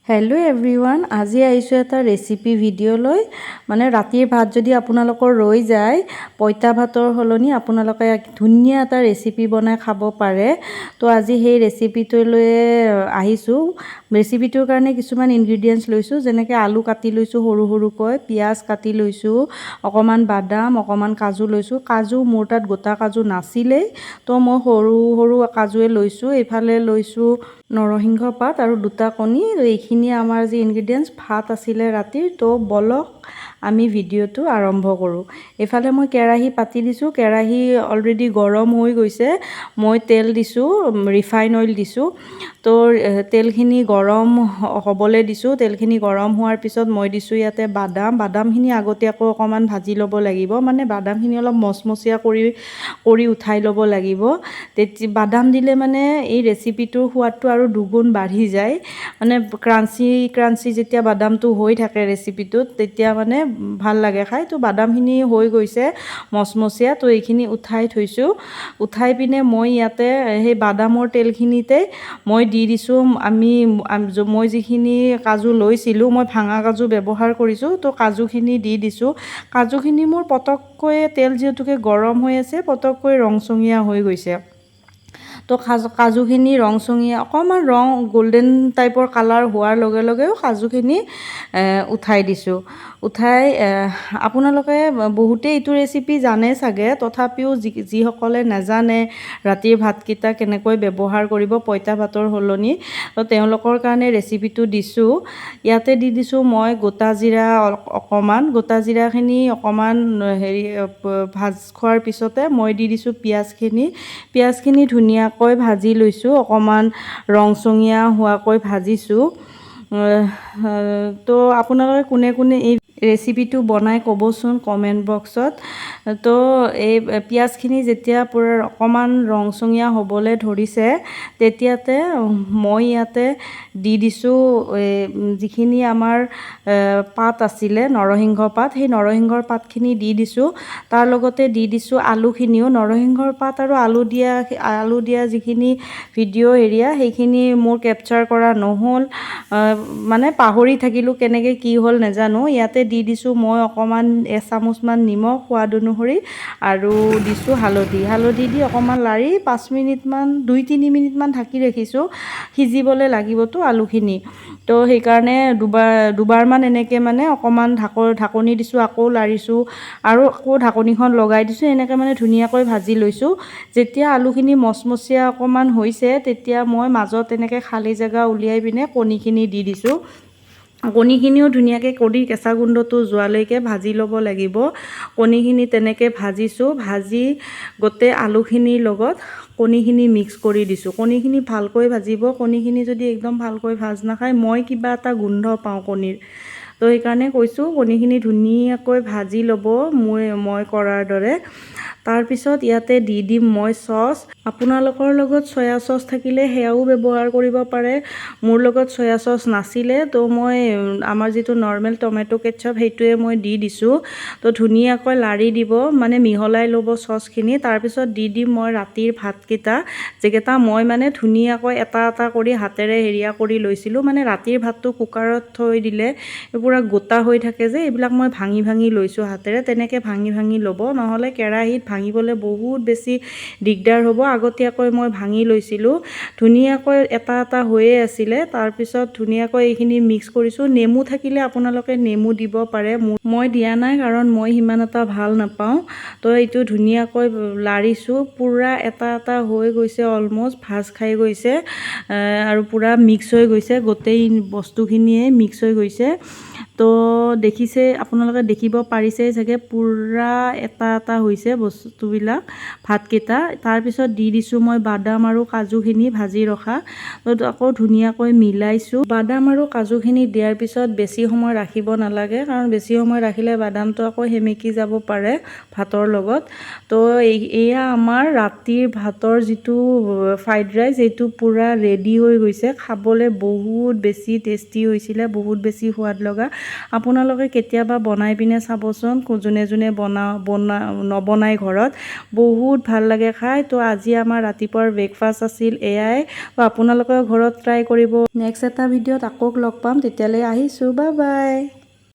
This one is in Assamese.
হেল্ল' এভৰিৱান, আজি আহিছোঁ এটা ৰেচিপি ভিডিঅ' লৈ। মানে ৰাতিৰ ভাত যদি আপোনালোকৰ ৰৈ যায়, পঁইতা ভাতৰ সলনি আপোনালোকে ধুনীয়া এটা ৰেচিপি বনাই খাব পাৰে। তো আজি সেই ৰেচিপিটো লৈ আহিছোঁ। ৰেচিপিটোৰ কাৰণে কিছুমান ইনগ্ৰিডিয়েণ্টছ লৈছোঁ, যেনেকৈ আলু কাটি লৈছোঁ সৰু সৰুকৈ, পিঁয়াজ কাটি লৈছোঁ, অকণমান বাদাম, অকণমান কাজু লৈছোঁ। কাজু মোৰ তাত গোটা কাজু নাছিলেই, তো মই সৰু সৰু কাজুৱে লৈছোঁ। এইফালে লৈছোঁ নৰসিংহ পাত আৰু দুটা কণী। এইখিনি আমাৰ যি ইনগ্ৰিডিয়েণ্টছ, ভাত আছিলে ৰাতিৰ। তো বলক আমি ভিডিঅ'টো আৰম্ভ কৰোঁ। এইফালে মই কেৰাহী পাতি দিছোঁ। কেৰাহী অলৰেডি গৰম হৈ গৈছে। মই তেল দিছোঁ, ৰিফাইন অইল দিছোঁ। তো তেলখিনি গৰম হ'বলৈ দিছোঁ। তেলখিনি গৰম হোৱাৰ পিছত মই দিছোঁ ইয়াতে বাদামখিনি আগতীয়াকৈ অকণমান ভাজি ল'ব লাগিব। মানে বাদামখিনি অলপ মচমচীয়া কৰি উঠাই ল'ব লাগিব। বাদাম দিলে মানে এই ৰেচিপিটোৰ সোৱাদটো আৰু দুগুণ বাঢ়ি যায়। মানে ক্ৰাঞ্চি যেতিয়া বাদামটো হৈ থাকে ৰেচিপিটোত, তেতিয়া মানে ভাল লাগে খাই। তো বাদামখিনি হৈ গৈছে মচমচীয়া। তো এইখিনি উঠাই থৈছোঁ। উঠাই পিনে মই ইয়াতে সেই বাদামৰ তেলখিনিতে মই দি দিছোঁ মই যিখিনি কাজু লৈছিলোঁ, মই ভাঙা কাজু ব্যৱহাৰ কৰিছোঁ। তো কাজুখিনি দি দিছোঁ। কাজুখিনি মোৰ পটককৈ, তেল যিহেতুকে গৰম হৈ আছে, পটককৈ ৰংচঙীয়া হৈ গৈছে। তো কাজুখিনি ৰংচঙীয়া, অকণমান ৰং গল্ডেন টাইপৰ কালাৰ হোৱাৰ লগে লগেও কাজুখিনি উঠাই দিছোঁ। উঠাই আপোনালোকে বহুতেই এইটো ৰেচিপি জানে চাগে, তথাপিও যিসকলে নাজানে ৰাতিৰ ভাতকেইটা কেনেকৈ ব্যৱহাৰ কৰিব পঁইতা ভাতৰ সলনি, তো তেওঁলোকৰ কাৰণে ৰেচিপিটো দিছোঁ। ইয়াতে দি দিছোঁ মই গোটা জিৰা অকণমান। গোটা জিৰাখিনি অকণমান ভাজ খোৱাৰ পিছতে মই দি দিছোঁ পিঁয়াজখিনি ধুনীয়াকৈ ভাজি লৈছোঁ। অকণমান ৰংচঙীয়া হোৱাকৈ ভাজিছোঁ। তো আপোনালোকে কোনে কোনে এই ৰেচিপিটো বনাই ক'বচোন কমেণ্ট বক্সত। তো এই পিঁয়াজখিনি যেতিয়া পূৰা অকণমান ৰংচঙীয়া হ'বলৈ ধৰিছে, তেতিয়াতে মই ইয়াতে দি দিছোঁ যিখিনি আমাৰ পাত আছিলে, নৰসিংহ পাত, সেই নৰসিংহৰ পাতখিনি দি দিছোঁ। তাৰ লগতে দি দিছোঁ আলুখিনিও। নৰসিংহৰ পাত আৰু আলু দিয়া যিখিনি ভিডিঅ' সেইখিনি মোৰ কেপচাৰ কৰা নহ'ল, মানে পাহৰি থাকিলোঁ, কেনেকৈ কি হ'ল নাজানো। ইয়াতে দি দিছোঁ মই অকণমান এচামুচমান নিমখ সোৱাদ অনুসৰি, আৰু দিছোঁ হালধি দি অকণমান লাৰি 2-3 মিনিটমান ঢাকি ৰাখিছোঁ। সিজিবলৈ লাগিবতো আলুখিনি। তো সেইকাৰণে দুবাৰমান এনেকৈ মানে অকণমান ঢাকনি দিছোঁ, আকৌ লাৰিছোঁ, আৰু আকৌ ঢাকনিখন লগাই দিছোঁ। এনেকৈ মানে ধুনীয়াকৈ ভাজি লৈছোঁ। যেতিয়া আলুখিনি মচমচীয়া অকণমান হৈছে, তেতিয়া মই মাজত এনেকৈ খালী জেগা উলিয়াই পিনে কণীখিনি দি দিছোঁ। কণীখিনিও ধুনীয়াকৈ কণীৰ কেঁচা গোন্ধটো যোৱালৈকে ভাজি ল'ব লাগিব। কণীখিনি তেনেকৈ ভাজিছোঁ। ভাজি গোটেই আলুখিনিৰ লগত কণীখিনি মিক্স কৰি দিছোঁ। কণীখিনি ভালকৈ ভাজিব। কণীখিনি যদি একদম ভালকৈ ভাজ নাখায়, মই কিবা এটা গোন্ধ পাওঁ কণীৰ। তো সেইকাৰণে কৈছোঁ কণীখিনি ধুনীয়াকৈ ভাজি ল'ব, মই কৰাৰ দৰে। তাৰপিছত ইয়াতে দি দিম মই চচ। আপোনালোকৰ লগত চয়া চচ থাকিলে সেয়াও ব্যৱহাৰ কৰিব পাৰে। মোৰ লগত চয়া চচ নাছিলে, তো মই আমাৰ যিটো নৰ্মেল টমেটো কেটচাপ, সেইটোৱে মই দি দিছোঁ। তো ধুনীয়াকৈ লাৰি দিব, মানে মিহলাই ল'ব চচখিনি। তাৰপিছত দি দিম মই ৰাতিৰ ভাতকেইটা, যিকেইটা মই মানে ধুনীয়াকৈ এটা এটা কৰি হাতেৰে কৰি লৈছিলোঁ। মানে ৰাতিৰ ভাতটো কুকাৰত থৈ দিলে পূৰা গোটা হৈ থাকে যে, এইবিলাক মই ভাঙি লৈছোঁ হাতেৰে। তেনেকৈ ভাঙি ল'ব, নহ'লে কেৰাহীত ভাঙিবলৈ বহুত বেছি দিগদাৰ হ'ব। আগতীয়াকৈ মই ভাঙি লৈছিলোঁ। ধুনীয়াকৈ এটা এটা হৈয়ে আছিলে। তাৰপিছত ধুনীয়াকৈ এইখিনি মিক্স কৰিছোঁ। নেমু থাকিলে আপোনালোকে নেমু দিব পাৰে। মই দিয়া নাই, কাৰণ মই সিমান এটা ভাল নাপাওঁ। তো এইটো ধুনীয়াকৈ লাৰিছোঁ। পূৰা এটা এটা হৈ গৈছে, অলম'ষ্ট ভাজ খাই গৈছে, আৰু পূৰা মিক্স হৈ গৈছে। গোটেই বস্তুখিনিয়ে মিক্স হৈ গৈছে। তো আপোনালোকে দেখিব পাৰিছেই চাগে, পূৰা এটা এটা হৈছে বস্তুবিলাক, ভাতকেইটা। তাৰপিছত দি দিছোঁ মই বাদাম আৰু কাজুখিনি ভাজি ৰখা। তো আকৌ ধুনীয়াকৈ মিলাইছোঁ। বাদাম আৰু কাজুখিনি দিয়াৰ পিছত বেছি সময় ৰাখিব নালাগে, কাৰণ বেছি সময় ৰাখিলে বাদামটো আকৌ সেমেকি যাব পাৰে ভাতৰ লগত। তো এয়া আমাৰ ৰাতিৰ ভাতৰ যিটো ফ্ৰাইড ৰাইচ, এইটো পূৰা ৰেডি হৈ গৈছে। খাবলৈ বহুত বেছি টেষ্টি হৈছিলে, বহুত বেছি সোৱাদ লগা। আপোনালোকে কেতিয়াবা বনাই পিনে চাবচোন, যোনে যোনে নবনাই ঘৰত, বহুত ভাল লাগে খাই। তো আজি আমাৰ ৰাতিপুৱাৰ ব্ৰেকফাষ্ট আছিল এয়াই। তো আপোনালোকে ঘৰত ট্ৰাই কৰিব। নেক্সট এটা ভিডিঅ'ত আকৌ লগ পাম, তেতিয়ালৈ আহিছোঁ, বাই বাই।